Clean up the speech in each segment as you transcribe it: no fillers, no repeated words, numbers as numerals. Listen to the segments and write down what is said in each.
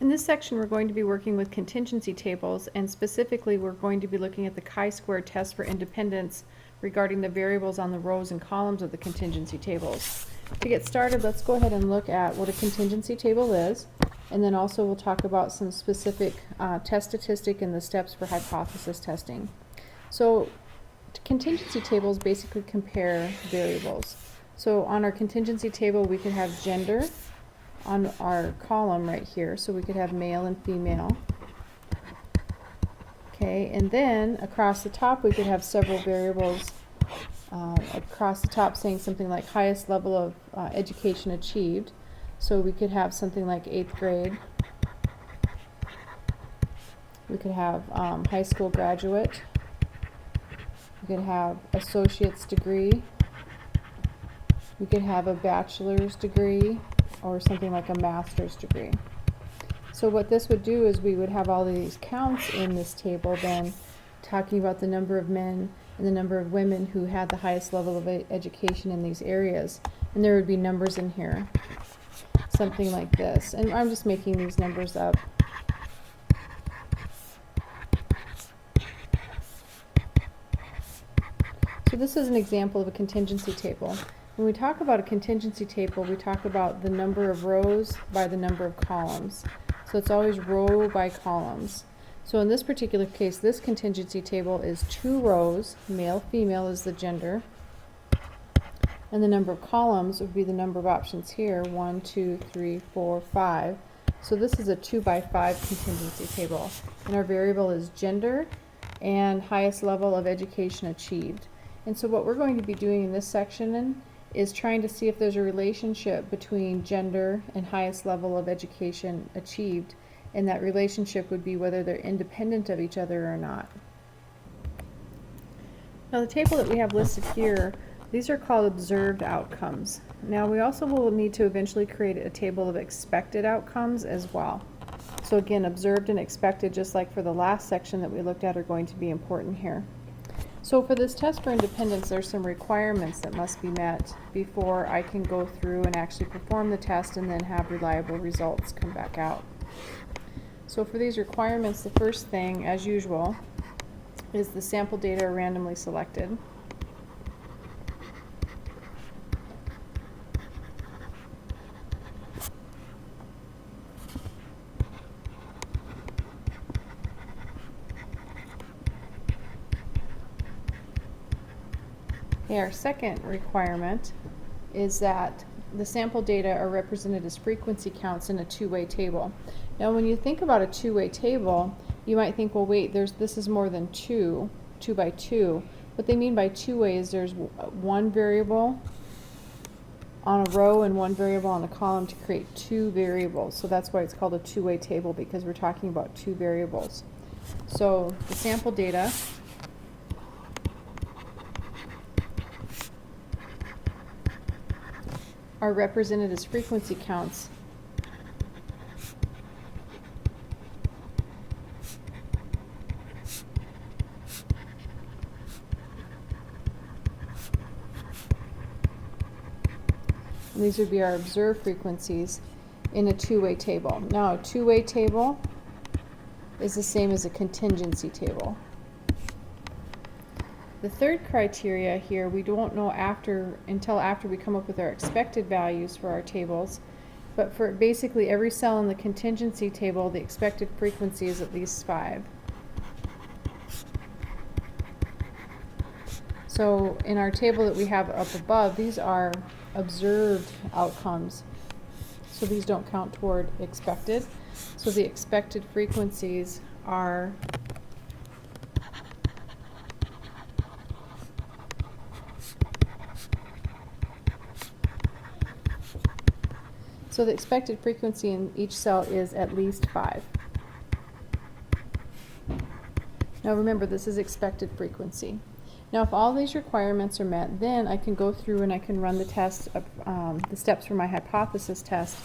In this section, we're going to be working with contingency tables, and specifically we're going to be looking at the ChiSquare test for independence regarding the variables on the rows and columns of the contingency tables. To get started, let's go ahead and look at what a contingency table is, and then also we'll talk about some specific test statistic and the steps for hypothesis testing. So contingency tables basically compare variables. So on our contingency table we could have gender on our column right here, so we could have male and female. Okay, and then across the top we could have several variables across the top saying something like highest level of education achieved. So we could have something like 8th grade. We could have high school graduate. We could have associate's degree. We could have a bachelor's degree or something like a master's degree. So what this would do is we would have all these counts in this table then talking about the number of men and the number of women who had the highest level of education in these areas. And there would be numbers in here, something like this. And I'm just making these numbers up. So this is an example of a contingency table. When we talk about a contingency table, we talk about the number of rows by the number of columns. So it's always row by columns. So in this particular case, this contingency table is 2 rows, male, female is the gender, and the number of columns would be the number of options here, 1, 2, 3, 4, 5. So this is a 2 by 5 contingency table, and our variable is gender and highest level of education achieved. And so what we're going to be doing in this section is trying to see if there's a relationship between gender and highest level of education achieved, and that relationship would be whether they're independent of each other or not. Now the table that we have listed here, these are called observed outcomes. Now we also will need to eventually create a table of expected outcomes as well. So again, observed and expected, just like for the last section that we looked at, are going to be important here. So for this test for independence, there's some requirements that must be met before I can go through and actually perform the test and then have reliable results come back out. So for these requirements, the first thing, as usual, is the sample data are randomly selected. Okay, our second requirement is that the sample data are represented as frequency counts in a two-way table. Now when you think about a two-way table, you might think, well wait, this is more than 2 by 2. What they mean by two-way is there's one variable on a row and one variable on a column to create 2 variables. So that's why it's called a two-way table, because we're talking about 2 variables. So the sample data are represented as frequency counts and these would be our observed frequencies in a two-way table. Now a two-way table is the same as a contingency table. The third criteria here, we don't know until after we come up with our expected values for our tables, but for basically every cell in the contingency table, the expected frequency is at least 5. So in our table that we have up above, these are observed outcomes. So these don't count toward expected. So the expected frequencies are the expected frequency in each cell is at least 5. Now remember, this is expected frequency. Now if all these requirements are met, then I can go through and I can run the test of the steps for my hypothesis test,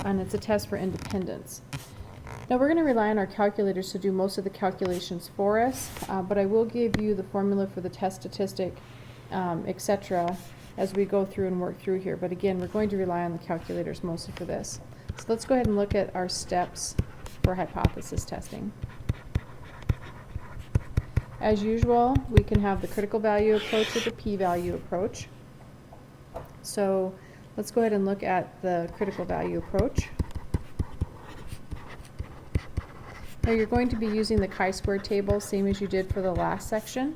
and it's a test for independence. Now we're going to rely on our calculators to do most of the calculations for us, but I will give you the formula for the test statistic, etc. as we go through and work through here. But again, we're going to rely on the calculators mostly for this. So let's go ahead and look at our steps for hypothesis testing. As usual, we can have the critical value approach or the p-value approach. So let's go ahead and look at the critical value approach. Now you're going to be using the ChiSquare table, same as you did for the last section.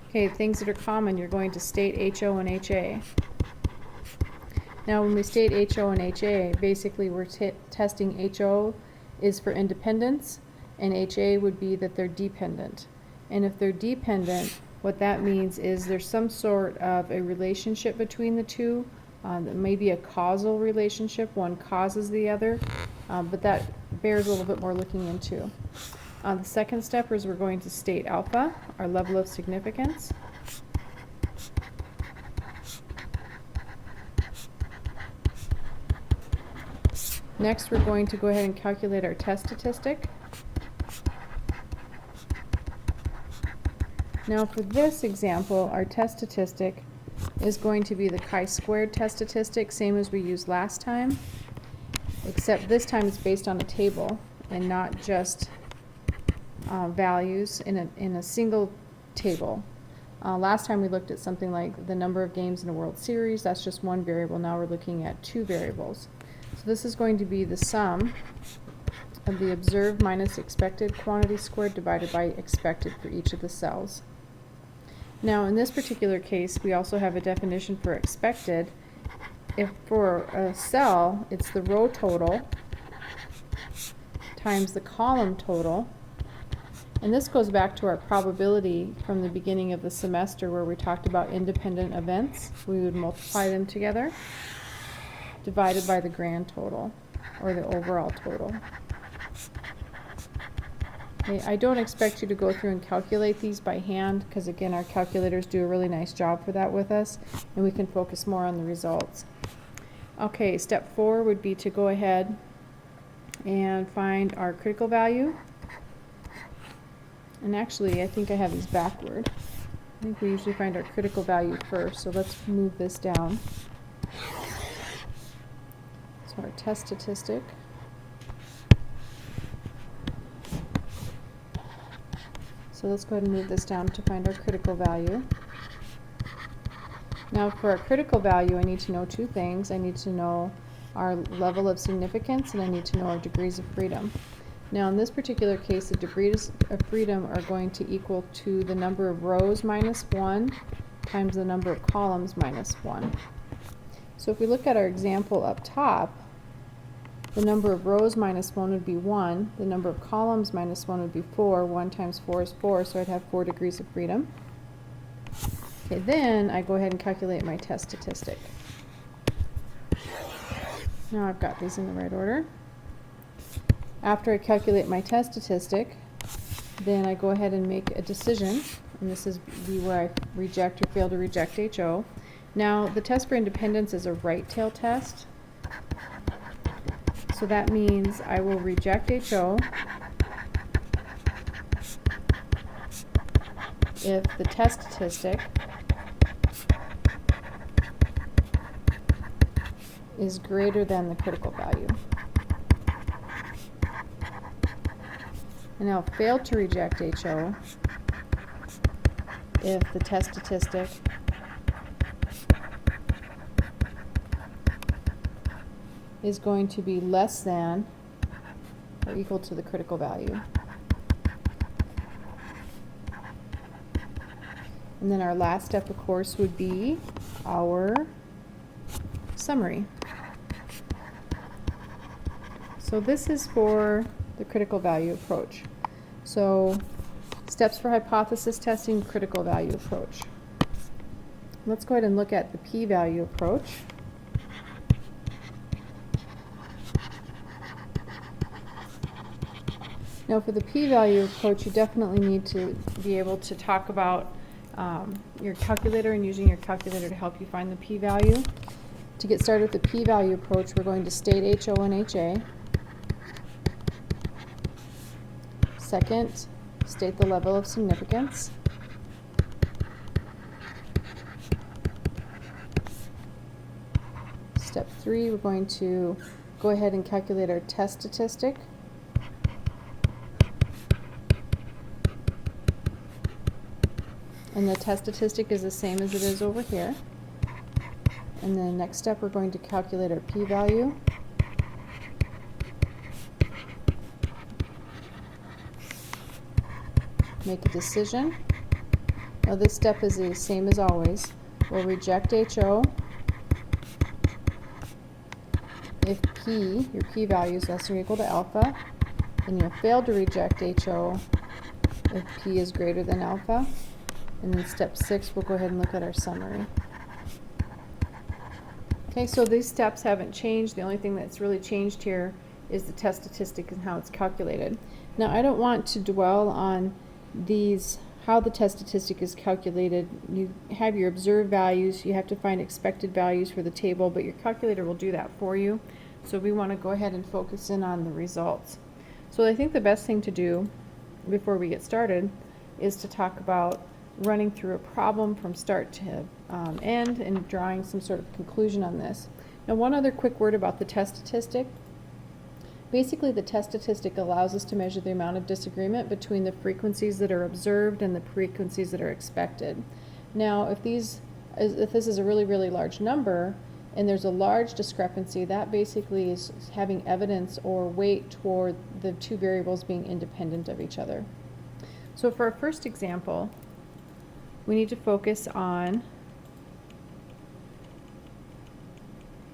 Okay, things that are common, you're going to state HO and HA. Now when we state HO and HA, basically we're testing HO is for independence, and HA would be that they're dependent. And if they're dependent, what that means is there's some sort of a relationship between the two. That may be a causal relationship, one causes the other, but that bears a little bit more looking into. The second step is we're going to state alpha, our level of significance. Next, we're going to go ahead and calculate our test statistic. Now for this example, our test statistic is going to be the chi-squared test statistic, same as we used last time, except this time it's based on a table and not just values in a single table. Last time we looked at something like the number of games in a World Series. That's just one variable. Now we're looking at two variables. So this is going to be the sum of the observed minus expected quantity squared divided by expected for each of the cells. Now in this particular case, we also have a definition for expected. If for a cell, it's the row total times the column total. And this goes back to our probability from the beginning of the semester where we talked about independent events. We would multiply them together, divided by the grand total, or the overall total. Okay, I don't expect you to go through and calculate these by hand, because again, our calculators do a really nice job for that with us, and we can focus more on the results. Okay, step 4 would be to go ahead and find our critical value. And actually, I think I have these backward. I think we usually find our critical value first, so let's move this down. So our test statistic. So let's go ahead and move this down to find our critical value. Now for our critical value, I need to know two things. I need to know our level of significance, and I need to know our degrees of freedom. Now in this particular case, the degrees of freedom are going to equal to the number of rows minus 1 times the number of columns minus 1. So if we look at our example up top, the number of rows minus 1 would be 1. The number of columns minus 1 would be 4. 1 times 4 is 4, so I'd have 4 degrees of freedom. Okay, then I go ahead and calculate my test statistic. Now I've got these in the right order. After I calculate my test statistic, then I go ahead and make a decision, and this is where I reject or fail to reject HO. Now the test for independence is a right tail test. So that means I will reject HO if the test statistic is greater than the critical value. And I'll fail to reject HO if the test statistic is going to be less than or equal to the critical value. And then our last step, of course, would be our summary. So this is for the critical value approach. So steps for hypothesis testing, critical value approach. Let's go ahead and look at the p-value approach. Now for the p-value approach, you definitely need to be able to talk about your calculator and using your calculator to help you find the p-value. To get started with the p-value approach, we're going to state HO and HA. Second, state the level of significance. Step 3, we're going to go ahead and calculate our test statistic. And the test statistic is the same as it is over here. And then next step, we're going to calculate our p-value. Make a decision. Now this step is the same as always. We'll reject HO if P, your p-value is less than or equal to alpha, and you'll fail to reject HO if P is greater than alpha. And then step 6, we'll go ahead and look at our summary. Okay, so these steps haven't changed. The only thing that's really changed here is the test statistic and how it's calculated. Now I don't want to dwell on these, how the test statistic is calculated. You have your observed values, you have to find expected values for the table, but your calculator will do that for you. So we want to go ahead and focus in on the results. So I think the best thing to do before we get started is to talk about running through a problem from start to end and drawing some sort of conclusion on this. Now one other quick word about the test statistic. Basically the test statistic allows us to measure the amount of disagreement between the frequencies that are observed and the frequencies that are expected. Now if this is a really, really large number and there's a large discrepancy, that basically is having evidence or weight toward the two variables being independent of each other. So for our first example, we need to focus on,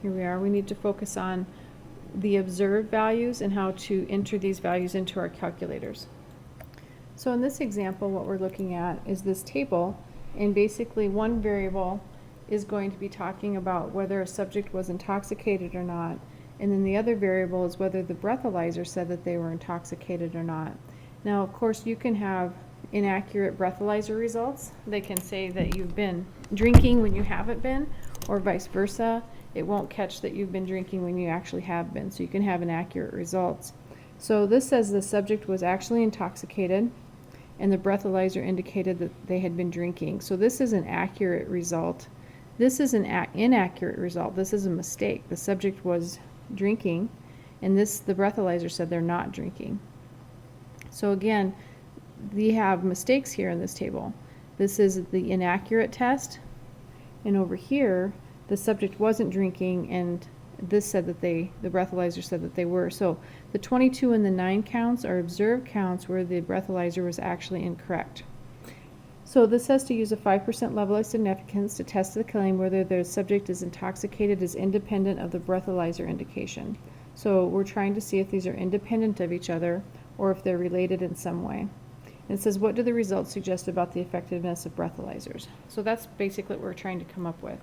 here we are, we need to focus on the observed values and how to enter these values into our calculators. So in this example, what we're looking at is this table, and basically one variable is going to be talking about whether a subject was intoxicated or not, and then the other variable is whether the breathalyzer said that they were intoxicated or not. Now of course you can have inaccurate breathalyzer results. They can say that you've been drinking when you haven't been, or vice versa. It won't catch that you've been drinking when you actually have been, so you can have inaccurate results. So this says the subject was actually intoxicated and the breathalyzer indicated that they had been drinking. So this is an accurate result. This is an inaccurate result. This is a mistake. The subject was drinking and the breathalyzer said they're not drinking. So again, we have mistakes here in this table. This is the inaccurate test, and over here the subject wasn't drinking and this said that the breathalyzer said that they were. So the 22 and the 9 counts are observed counts where the breathalyzer was actually incorrect. So this says to use a 5% level of significance to test the claim whether the subject is intoxicated is independent of the breathalyzer indication. So we're trying to see if these are independent of each other or if they're related in some way. And it says, what do the results suggest about the effectiveness of breathalyzers? So that's basically what we're trying to come up with.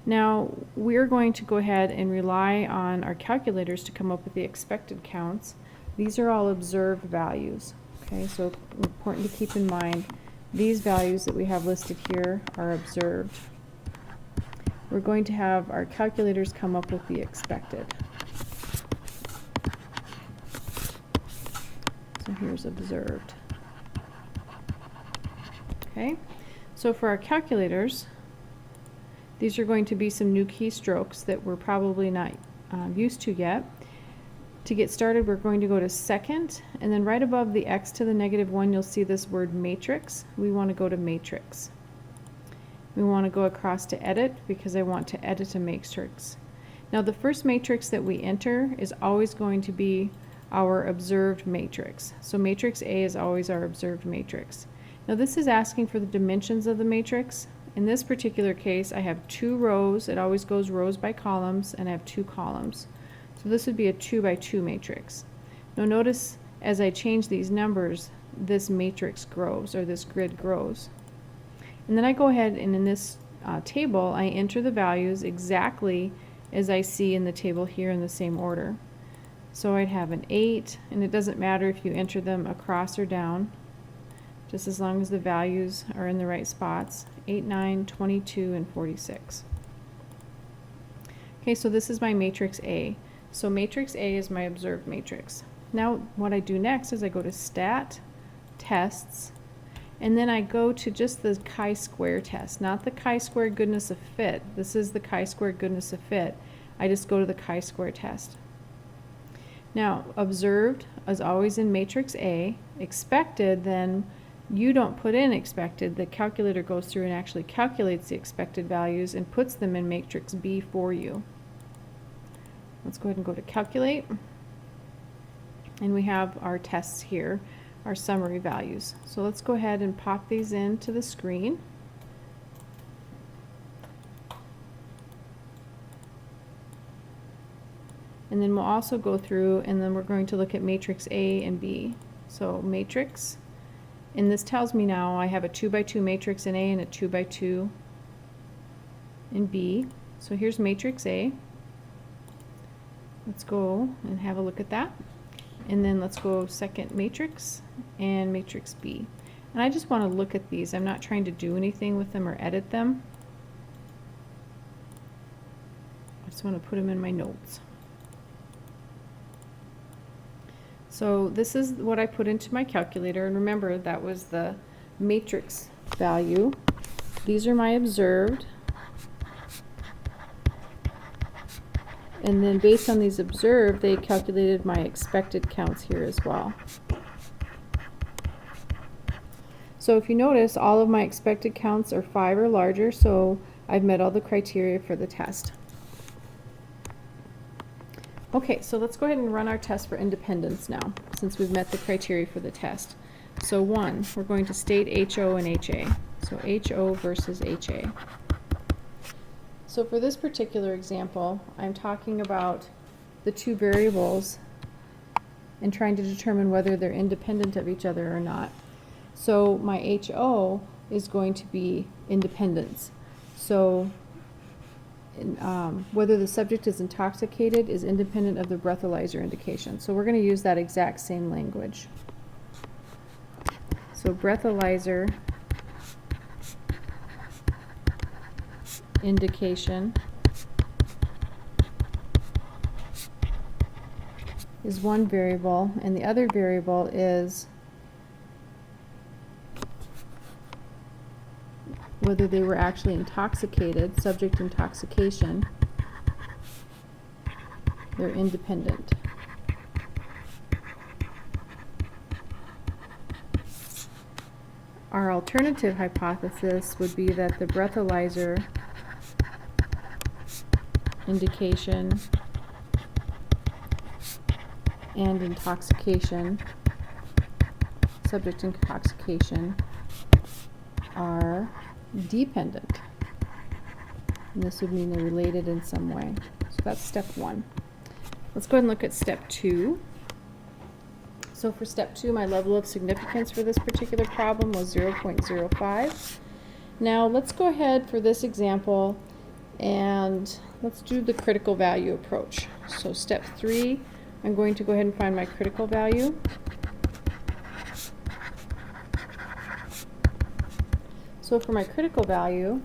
Now we're going to go ahead and rely on our calculators to come up with the expected counts. These are all observed values. Okay, so important to keep in mind these values that we have listed here are observed. We're going to have our calculators come up with the expected. So here's observed. Okay, so for our calculators, these are going to be some new keystrokes that we're probably not used to yet. To get started, we're going to go to second, and then right above the x to the -1, you'll see this word matrix. We want to go to matrix. We want to go across to edit because I want to edit a matrix. Now the first matrix that we enter is always going to be our observed matrix. So matrix A is always our observed matrix. Now this is asking for the dimensions of the matrix. In this particular case, I have 2 rows. It always goes rows by columns, and I have 2 columns. So this would be a 2 by 2 matrix. Now notice as I change these numbers, this matrix grows, or this grid grows. And then I go ahead and in this table, I enter the values exactly as I see in the table here in the same order. So I'd have an 8, and it doesn't matter if you enter them across or down, just as long as the values are in the right spots. 8, 9, 22, and 46. Okay, so this is my matrix A. So matrix A is my observed matrix. Now what I do next is I go to Stat, Tests, and then I go to just the ChiSquare test, not the ChiSquare goodness of fit. This is the ChiSquare goodness of fit. I just go to the ChiSquare test. Now observed is always in matrix A. Expected then you don't put in expected, the calculator goes through and actually calculates the expected values and puts them in matrix B for you. Let's go ahead and go to calculate. And we have our tests here, our summary values. So let's go ahead and pop these into the screen. And then we'll also go through and then we're going to look at matrix A and B. So matrix, and this tells me now I have a 2 by 2 matrix in A and a 2 by 2 in B. So here's matrix A. Let's go and have a look at that. And then let's go second matrix and matrix B. And I just want to look at these. I'm not trying to do anything with them or edit them. I just want to put them in my notes. So this is what I put into my calculator, and remember that was the matrix value. These are my observed, and then based on these observed, they calculated my expected counts here as well. So if you notice, all of my expected counts are 5 or larger, so I've met all the criteria for the test. Okay, so let's go ahead and run our test for independence now, since we've met the criteria for the test. So 1, we're going to state HO and HA. So HO versus HA. So for this particular example, I'm talking about the two variables and trying to determine whether they're independent of each other or not. So my HO is going to be independence. So whether the subject is intoxicated is independent of the breathalyzer indication. So we're going to use that exact same language. So breathalyzer indication is one variable, and the other variable is whether they were actually intoxicated, subject intoxication. They're independent. Our alternative hypothesis would be that the breathalyzer indication and intoxication, subject intoxication, are dependent. And this would mean they're related in some way. So that's step 1. Let's go ahead and look at step 2. So for step 2, my level of significance for this particular problem was 0.05. Now let's go ahead for this example and let's do the critical value approach. So step 3, I'm going to go ahead and find my critical value. So for my critical value,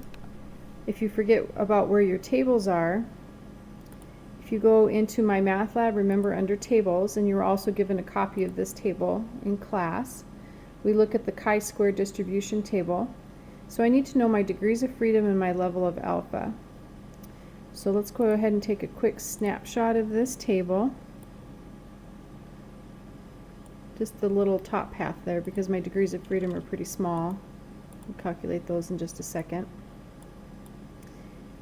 if you forget about where your tables are, if you go into my math lab, remember under tables, and you were also given a copy of this table in class, we look at the ChiSquare distribution table. So I need to know my degrees of freedom and my level of alpha. So let's go ahead and take a quick snapshot of this table. Just the little top half there, because my degrees of freedom are pretty small. We'll calculate those in just a second.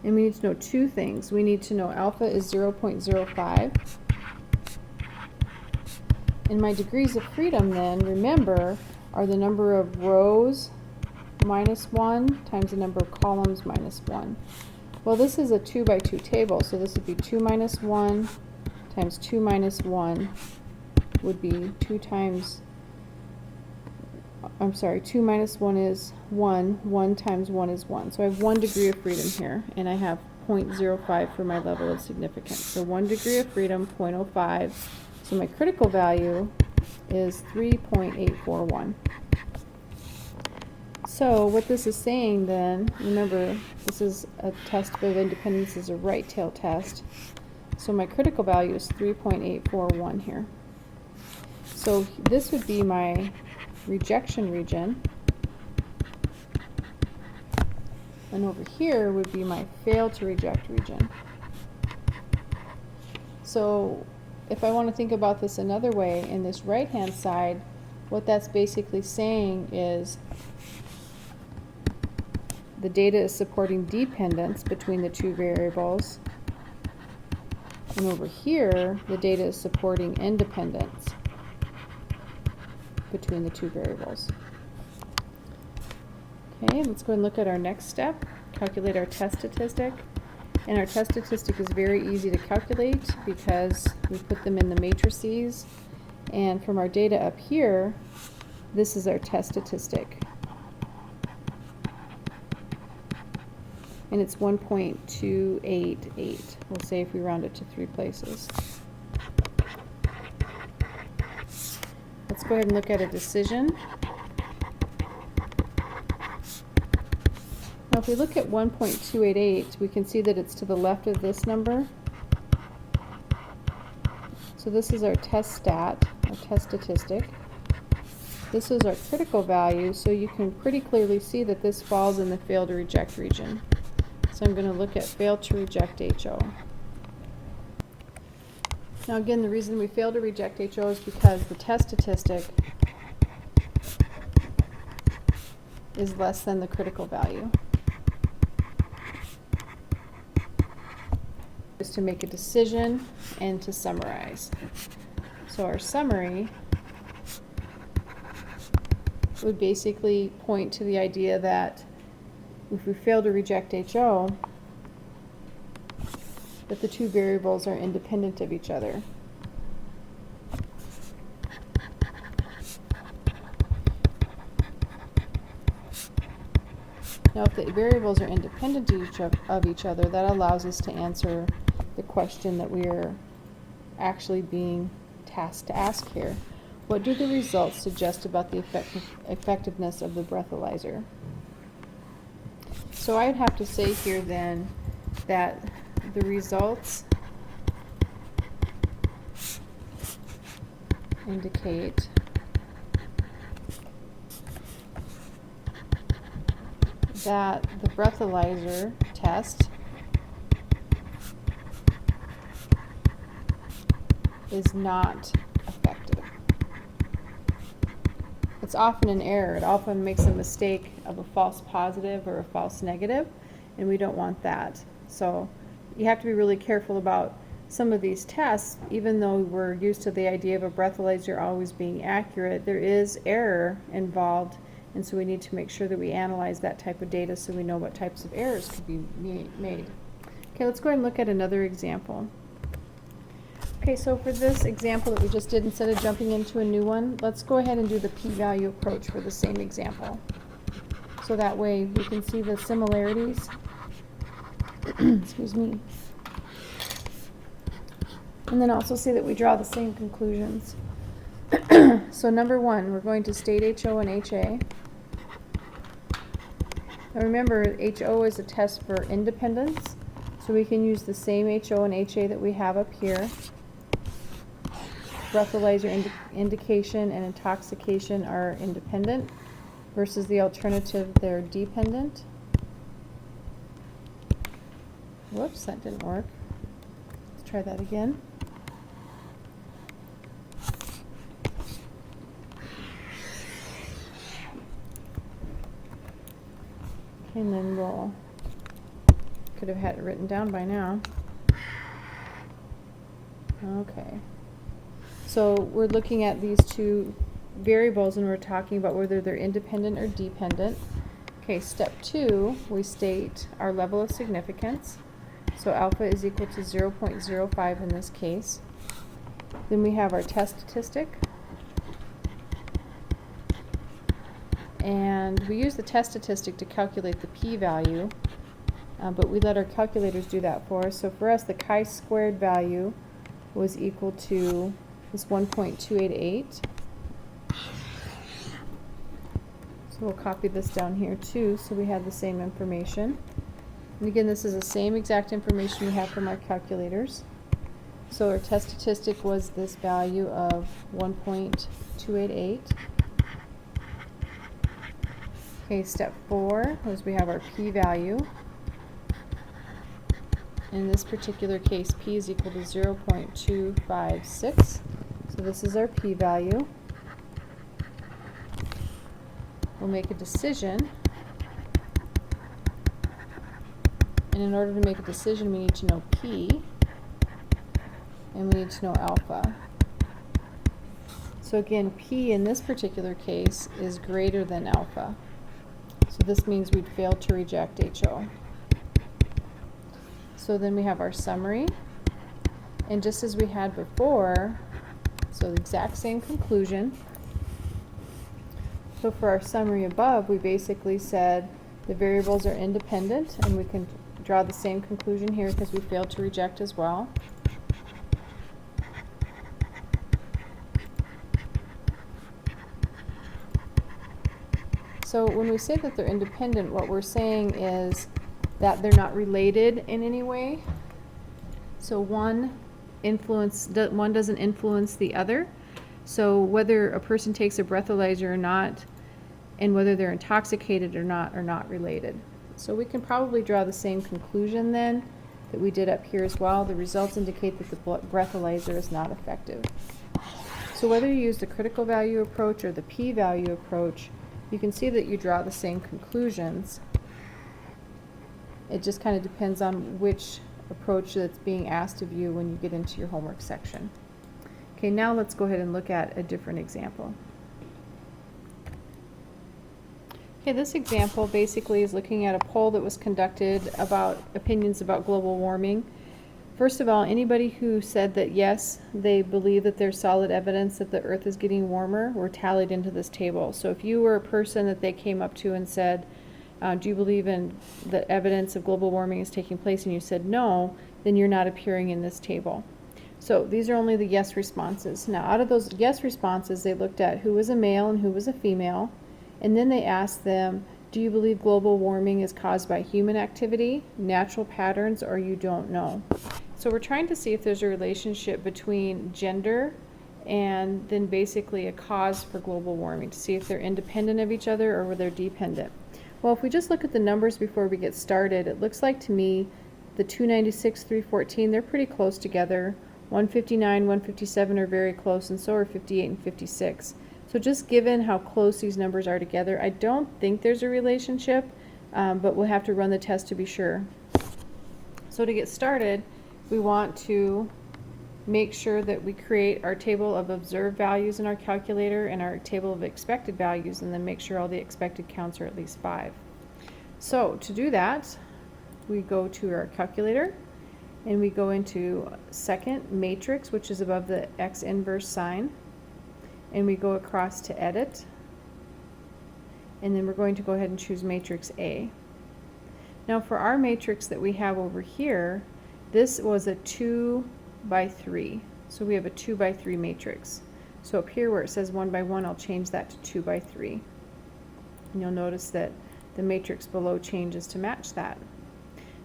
And we need to know two things. We need to know alpha is 0.05. And my degrees of freedom then, remember, are the number of rows minus 1 times the number of columns minus 1. Well, this is a 2 by 2 table, so this would be 2 minus 1 times 2 minus 1 would be 2 minus 1 is 1, 1 times 1 is 1. So I have 1 degree of freedom here, and I have 0.05 for my level of significance. So 1 degree of freedom, 0.05. So my critical value is 3.841. So what this is saying then, remember, this is a test of independence, is a right tail test. So my critical value is 3.841 here. So this would be my rejection region, and over here would be my fail to reject region. So if I want to think about this another way, in this right hand side what that's basically saying is the data is supporting dependence between the two variables, and over here the data is supporting independence between the two variables. Okay, let's go and look at our next step, calculate our test statistic. And our test statistic is very easy to calculate because we put them in the matrices, and from our data up here, this is our test statistic. And it's 1.288. We'll say if we round it to 3 places. Let's go ahead and look at a decision. Now if we look at 1.288, we can see that it's to the left of this number. So this is our test stat, our test statistic. This is our critical value, so you can pretty clearly see that this falls in the fail to reject region. So I'm going to look at fail to reject HO. Now again, the reason we fail to reject HO is because the test statistic is less than the critical value. Is to make a decision and to summarize. So our summary would basically point to the idea that if we fail to reject HO, that the two variables are independent of each other. Now if the variables are independent of each other, that allows us to answer the question that we are actually being tasked to ask here. What do the results suggest about the effectiveness of the breathalyzer? So I'd have to say here then that the results indicate that the breathalyzer test is not effective. It's often an error. It often makes a mistake of a false positive or a false negative, and we don't want that. So you have to be really careful about some of these tests. Even though we're used to the idea of a breathalyzer always being accurate, there is error involved, and so we need to make sure that we analyze that type of data so we know what types of errors could be made. Okay, let's go ahead and look at another example. Okay, so for this example that we just did, instead of jumping into a new one, let's go ahead and do the p-value approach for the same example. So that way we can see the similarities. Excuse me. And then also see that we draw the same conclusions. So number one, we're going to state HO and HA. Now remember, HO is a test for independence, so we can use the same HO and HA that we have up here. Breathalyzer indication and intoxication are independent, versus the alternative, they're dependent. Whoops, that didn't work. Let's try that again. And then we'll, could have had it written down by now. Okay. So we're looking at these two variables and we're talking about whether they're independent or dependent. Okay, step 2, we state our level of significance. So alpha is equal to 0.05 in this case. Then we have our test statistic. And we use the test statistic to calculate the p-value, but we let our calculators do that for us. So for us, the chi-squared value was equal to this 1.288. So we'll copy this down here too, so we have the same information. And again, this is the same exact information we have from our calculators. So our test statistic was this value of 1.288. Okay, step 4 was we have our p-value. In this particular case, p is equal to 0.256. So this is our p-value. we'll make a decision. And in order to make a decision, we need to know P, and we need to know alpha. So again, P in this particular case is greater than alpha. So this means we'd fail to reject HO. So then we have our summary. And just as we had before, so the exact same conclusion. So for our summary above, we basically said the variables are independent, and we can draw the same conclusion here because we failed to reject as well. So when we say that they're independent, what we're saying is that they're not related in any way. So one doesn't influence the other. So whether a person takes a breathalyzer or not, and whether they're intoxicated or not, are not related. So we can probably draw the same conclusion then that we did up here as well. The results indicate that the breathalyzer is not effective. So whether you use the critical value approach or the p-value approach, you can see that you draw the same conclusions. It just kind of depends on which approach that's being asked of you when you get into your homework section. Okay, now let's go ahead and look at a different example. Okay, this example basically is looking at a poll that was conducted about opinions about global warming. First of all, anybody who said that yes, they believe that there's solid evidence that the earth is getting warmer were tallied into this table. So if you were a person that they came up to and said, do you believe in the evidence of global warming is taking place, and you said no, then you're not appearing in this table. So these are only the yes responses. Now out of those yes responses, they looked at who was a male and who was a female, and then they asked them, do you believe global warming is caused by human activity, natural patterns, or you don't know? So we're trying to see if there's a relationship between gender and then basically a cause for global warming, to see if they're independent of each other or they're dependent. Well, if we just look at the numbers before we get started, it looks like to me the 296, 314, they're pretty close together. 159, 157 are very close, and so are 58 and 56. So just given how close these numbers are together, I don't think there's a relationship, but we'll have to run the test to be sure. So to get started, we want to make sure that we create our table of observed values in our calculator and our table of expected values, and then make sure all the expected counts are at least 5. So to do that, we go to our calculator and we go into second matrix, which is above the x inverse sign, and we go across to edit, and then we're going to go ahead and choose matrix A. Now for our matrix that we have over here, this was a 2 by 3. So we have a 2 by 3 matrix. So up here where it says 1 by 1, I'll change that to 2 by 3. And you'll notice that the matrix below changes to match that.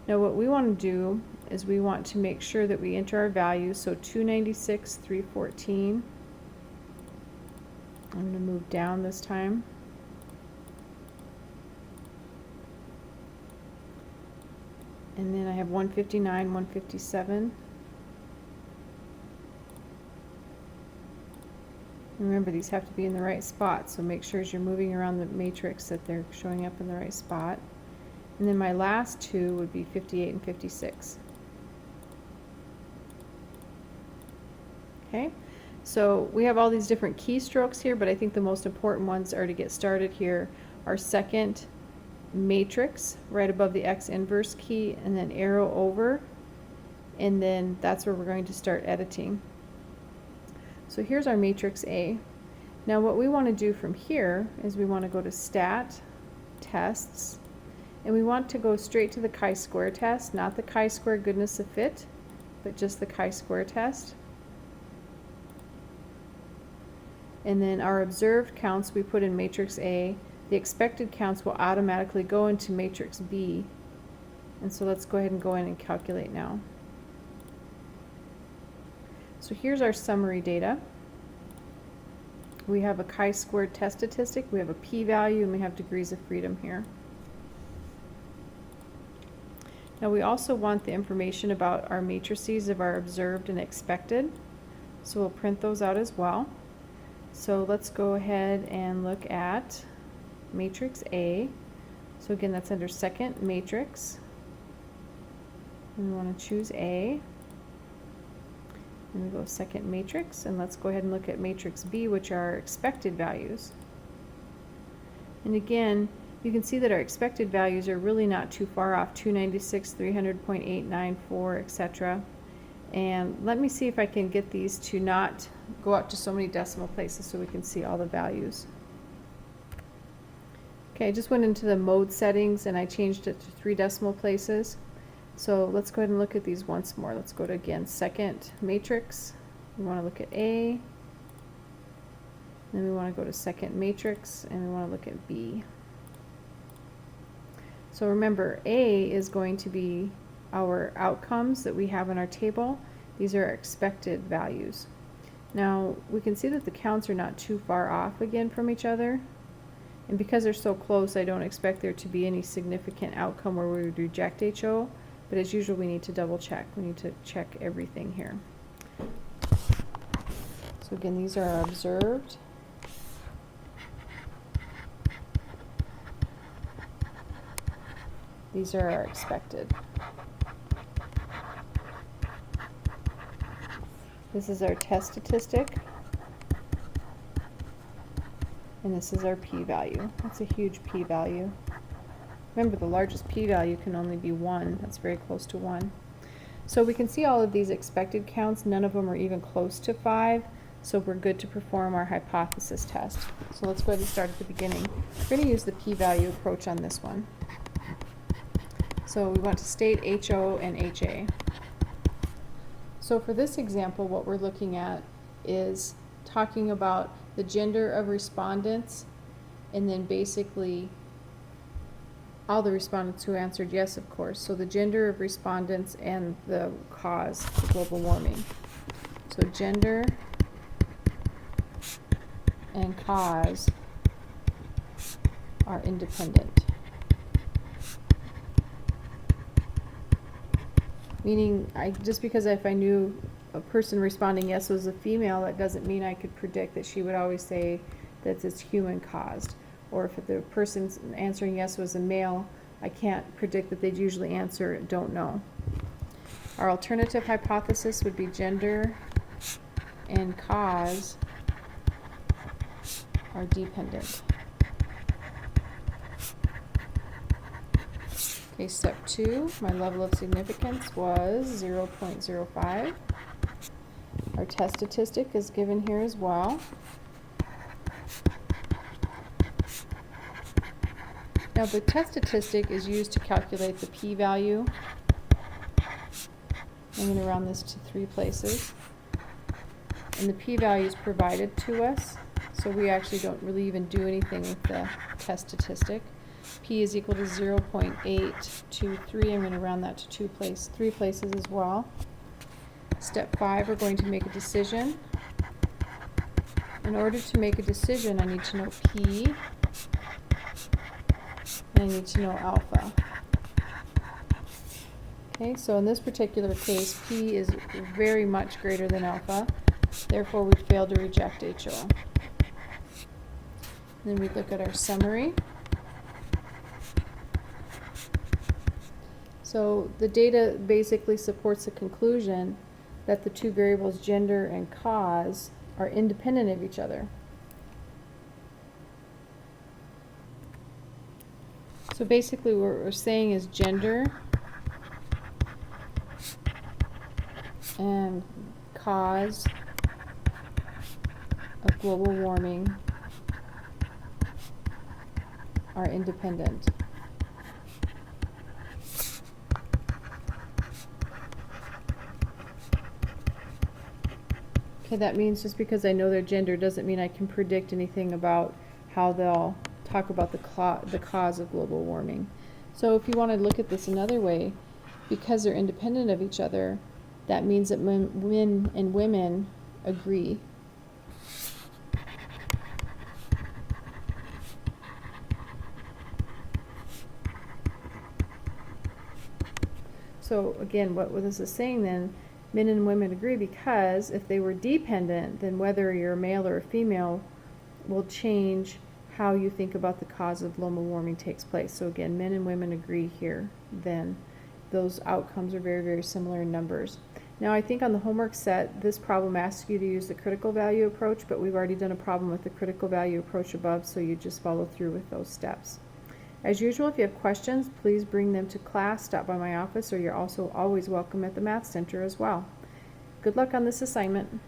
Now what we want to do is we want to make sure that we enter our values. So 296, 314. I'm going to move down this time. And then I have 159, 157. Remember, these have to be in the right spot, so make sure as you're moving around the matrix that they're showing up in the right spot. And then my last two would be 58 and 56. Okay, so we have all these different keystrokes here, but I think the most important ones are to get started here. Our second matrix right above the x inverse key, and then arrow over, and then that's where we're going to start editing. So here's our matrix A. Now what we want to do from here is we want to go to Stat, Tests, and we want to go straight to the ChiSquare test, not the ChiSquare goodness of fit, but just the ChiSquare test. And then our observed counts we put in matrix A. The expected counts will automatically go into matrix B. And so let's go ahead and go in and calculate now. So here's our summary data. We have a chi-squared test statistic, we have a p-value, and we have degrees of freedom here. Now we also want the information about our matrices of our observed and expected. So we'll print those out as well. So let's go ahead and look at matrix A. So again, that's under second matrix. And we want to choose A. And we go second matrix, and let's go ahead and look at matrix B, which are our expected values. And again, you can see that our expected values are really not too far off, 296, 300.894, etc. And let me see if I can get these to not go out to so many decimal places so we can see all the values. Okay, I just went into the mode settings and I changed it to 3 decimal places. So let's go ahead and look at these once more. Let's go to, again, second matrix. We want to look at A. Then we want to go to second matrix, and we want to look at B. So remember, A is going to be our outcomes that we have in our table. These are our expected values. Now, we can see that the counts are not too far off again from each other. And because they're so close, I don't expect there to be any significant outcome where we would reject HO. But as usual, we need to double check. We need to check everything here. So again, these are our observed. These are our expected. This is our test statistic. And this is our p-value. That's a huge p-value. Remember, the largest p-value can only be 1. That's very close to 1. So we can see all of these expected counts. None of them are even close to 5. So we're good to perform our hypothesis test. So let's go ahead and start at the beginning. We're going to use the p-value approach on this one. So we want to state HO and HA. So for this example, what we're looking at is talking about the gender of respondents, and then basically all the respondents who answered yes, of course. So the gender of respondents and the cause of global warming. So gender and cause are independent. Meaning, just because if I knew a person responding yes was a female, that doesn't mean I could predict that she would always say that it's human caused. Or if the person answering yes was a male, I can't predict that they'd usually answer don't know. Our alternative hypothesis would be gender and cause are dependent. Okay, step 2, my level of significance was 0.05. Our test statistic is given here as well. Now the test statistic is used to calculate the p-value. I'm going to round this to 3 places. And the p-value is provided to us, so we actually don't really even do anything with the test statistic. P is equal to 0.823. I'm going to round that to 3 places as well. Step 5, we're going to make a decision. In order to make a decision, I need to know P, and I need to know alpha. Okay, so in this particular case, P is very much greater than alpha. Therefore, we fail to reject HO. Then we look at our summary. So the data basically supports the conclusion that the 2 variables, gender and cause, are independent of each other. So basically what we're saying is gender and cause of global warming are independent. Okay, that means just because I know their gender doesn't mean I can predict anything about how they'll talk about the cause of global warming. So if you want to look at this another way, because they're independent of each other, that means that men and women agree. So again, what this is saying then, men and women agree, because if they were dependent, then whether you're a male or a female will change how you think about the cause of global warming takes place. So again, men and women agree here, then those outcomes are very, very similar in numbers. Now I think on the homework set, this problem asks you to use the critical value approach, but we've already done a problem with the critical value approach above, so you just follow through with those steps. As usual, if you have questions, please bring them to class, stop by my office, or you're also always welcome at the Math Center as well. Good luck on this assignment.